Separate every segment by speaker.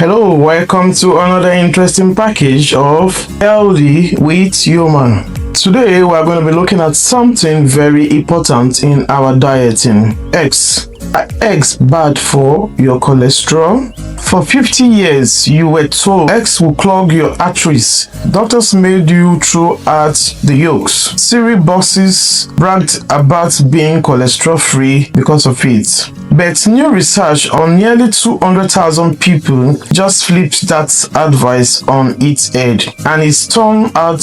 Speaker 1: Hello, welcome to another interesting package of Healthy with Yoma. Today we are going to be looking at something very important in our dieting. Eggs. Are eggs bad for your cholesterol? For 50 years, you were told eggs will clog your arteries. Doctors made you throw out the yolks. Cereal boxes bragged about being cholesterol-free because of it. But new research on nearly 200,000 people just flipped that advice on its head, and it's turned out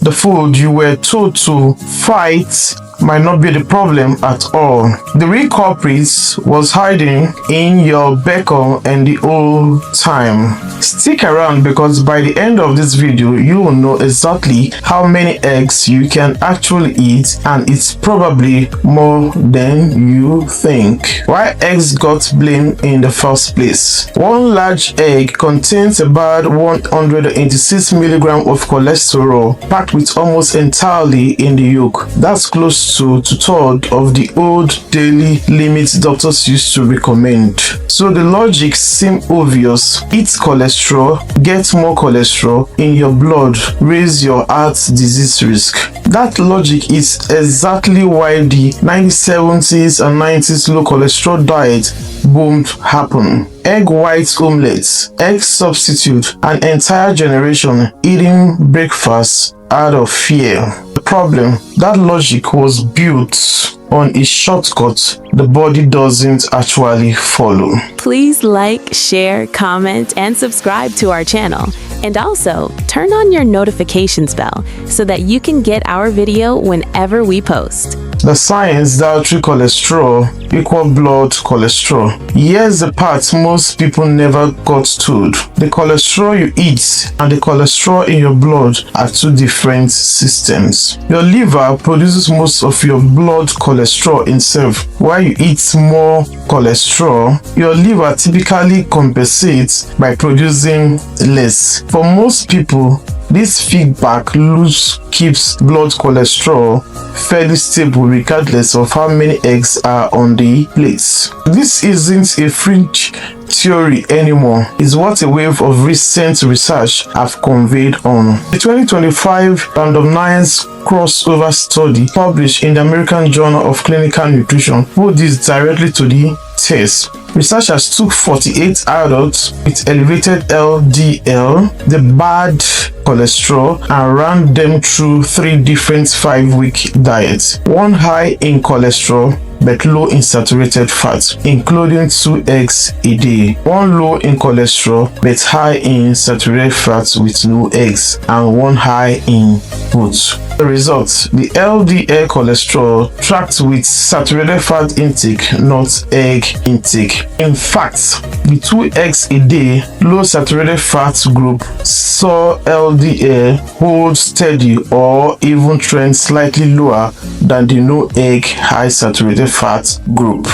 Speaker 1: the food you were told to fight might not be the problem at all. The real culprit was hiding in your bacon and the old time. Stick around, because by the end of this video you will know exactly how many eggs you can actually eat, and it's probably more than you think. Why eggs got blamed in the first place? One large egg contains about 186 milligrams of cholesterol, packed with almost entirely in the yolk. That's close to two-thirds of the old daily limit doctors used to recommend. So the logic seems obvious. Eat cholesterol, get more cholesterol in your blood, raise your heart disease risk. That logic is exactly why the 1970s and 90s low cholesterol diet boom happened. Egg white omelets, egg substitute, an entire generation eating breakfast out of fear. The problem, that logic was built on a shortcut the body doesn't actually follow.
Speaker 2: Please like, share, comment, and subscribe to our channel. And also, turn on your notifications bell so that you can get our video whenever we post.
Speaker 1: The science dietary cholesterol equal blood cholesterol. Here's the part most people never got told. The cholesterol you eat and the cholesterol in your blood are two different systems. Your liver produces most of your blood cholesterol itself. While you eat more cholesterol, your liver typically compensates by producing less. For most people, this feedback loop keeps blood cholesterol fairly stable regardless of how many eggs are on the plates. This isn't a fringe theory anymore. It's what a wave of recent research have conveyed on. The 2025 randomized crossover study published in the American Journal of Clinical Nutrition put this directly to the test. Researchers took 48 adults with elevated LDL, the bad cholesterol, and ran them through 3 different 5-week diets. One high in cholesterol but low in saturated fat, including 2 eggs a day. One low in cholesterol but high in saturated fat with no eggs, and one high in both. The result, the LDL cholesterol tracked with saturated fat intake, not egg intake. In fact, the 2 eggs a day low saturated fat group saw LDL hold steady or even trend slightly lower than the no egg high saturated fat group.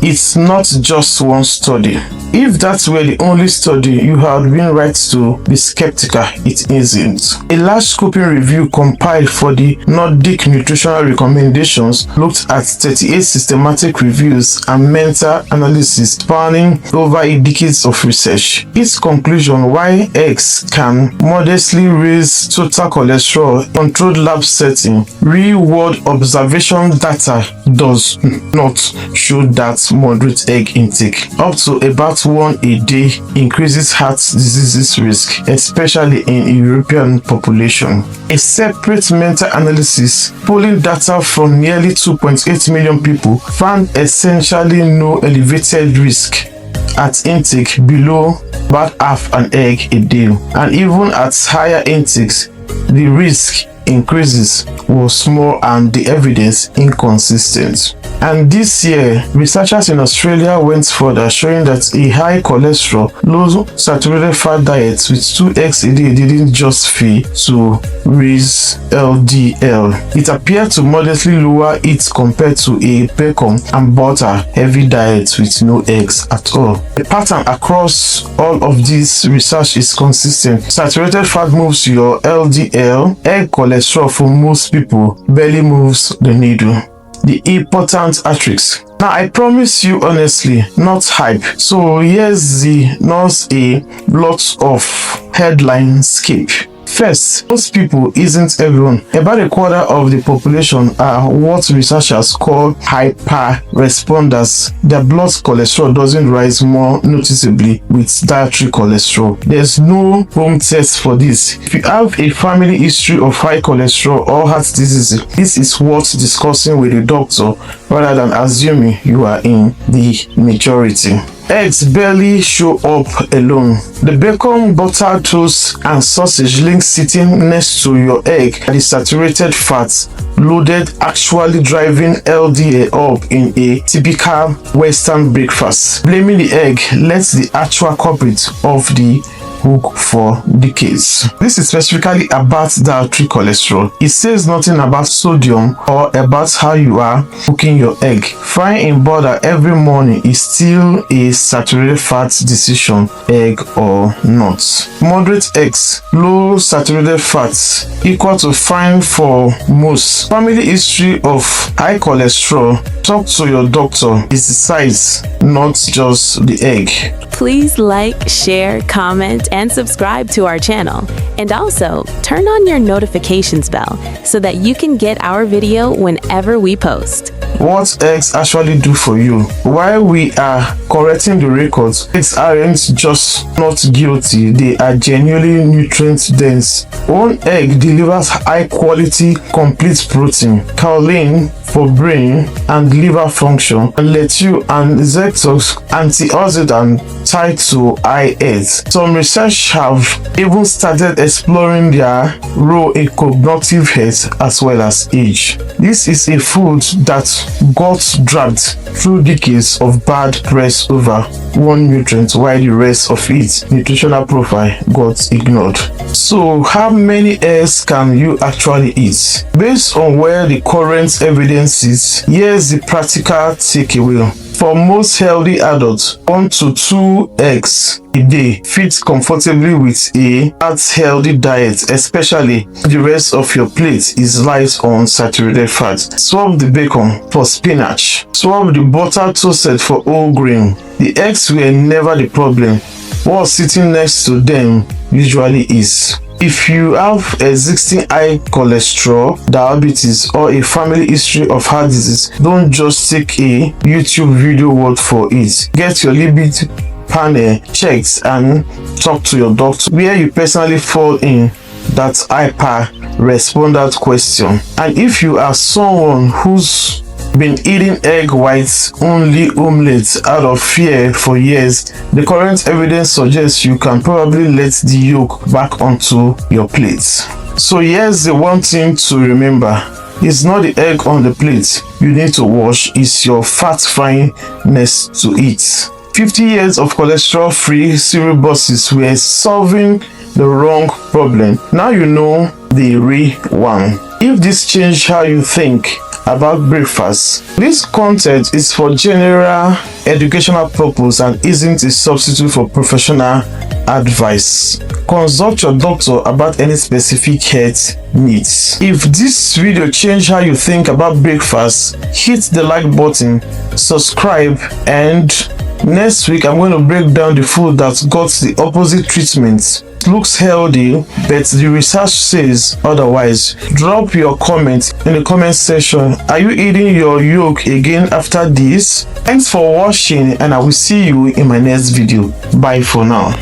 Speaker 1: It's not just one study. If that were the only study, you had been right to be skeptical. It isn't. A large scoping review compiled for the Nordic Nutritional Recommendations looked at 38 systematic reviews and meta analysis spanning over a decade of research. Its conclusion, why eggs can modestly raise total cholesterol in controlled lab setting, real-world observation data does not show that moderate egg intake up to about 1 a day increases heart diseases risk, especially in European population. A separate meta-analysis polling data from nearly 2.8 million people found essentially no elevated risk at intake below about half an egg a day, and even at higher intakes the risk increases was small and the evidence inconsistent. And this year, researchers in Australia went further, showing that a high cholesterol, low saturated fat diet with 2 eggs a day didn't just fail to raise LDL. It appeared to modestly lower it compared to a bacon and butter heavy diet with no eggs at all. The pattern across all of this research is consistent. Saturated fat moves your LDL. Egg cholesterol for most people barely moves the needle. The important asterisk. Now, I promise you honestly, not hype. So here's the not a lot of headline skip. First, most people isn't everyone. About a quarter of the population are what researchers call hyper-responders. Their blood cholesterol doesn't rise more noticeably with dietary cholesterol. There's no home test for this. If you have a family history of high cholesterol or heart disease, this is worth discussing with a doctor rather than assuming you are in the majority. Eggs barely show up alone. The bacon, butter, toast, and sausage links sitting next to your egg are the saturated fats loaded, actually driving LDL up in a typical Western breakfast. Blaming the egg lets the actual culprit of the hook for decades. This is specifically about dietary cholesterol. It says nothing about sodium or about how you are cooking your egg. Frying in butter every morning is still a saturated fat decision, egg or not. Moderate eggs, low saturated fats, equal to fine for most. Family history of high cholesterol, talk to your doctor. It's the size, not just the egg.
Speaker 2: Please like, share, comment, and subscribe to our channel. And also, turn on your notifications bell so that you can get our video whenever we post.
Speaker 1: What eggs actually do for you? While we are correcting the records, eggs aren't just not guilty, they are genuinely nutrient dense. One egg delivers high quality complete protein, kaolin for brain and liver function, and lettuce and zetox antioxidant tied to eye health. Some research have even started exploring their role in cognitive health as well as age. This is a food that got dragged through decades of bad press over one nutrient while the rest of its nutritional profile got ignored. So how many eggs can you actually eat? Based on where the current evidence is, here's the practical takeaway. For most healthy adults, 1 to 2 eggs a day fits comfortably with a healthy diet, especially the rest of your plate is light on saturated fat. Swap the bacon for spinach. Swap the butter toasted for whole grain. The eggs were never the problem. What's sitting next to them usually is. If you have existing high cholesterol, diabetes, or a family history of heart disease, don't just take a YouTube video word for it. Get your lipid panel checked and talk to your doctor where you personally fall in that hyper-respondent question. And if you are someone who's been eating egg whites only omelets out of fear for years, the current evidence suggests you can probably let the yolk back onto your plate. So here's the one thing to remember. It's not the egg on the plate you need to wash, it's your fat frying next to it. 50 years of cholesterol-free cereal boxes were solving the wrong problem. Now you know the real one. If this changed how you think about breakfast, this content is for general educational purpose and isn't a substitute for professional advice. Consult your doctor about any specific health needs. If this video changed how you think about breakfast, hit the like button, subscribe, and next week I'm going to break down the food that got the opposite treatment. It looks healthy, but the research says otherwise. Drop your comment in the comment section. Are you eating your yolk again after this? Thanks for watching, and I will see you in my next video. Bye for now.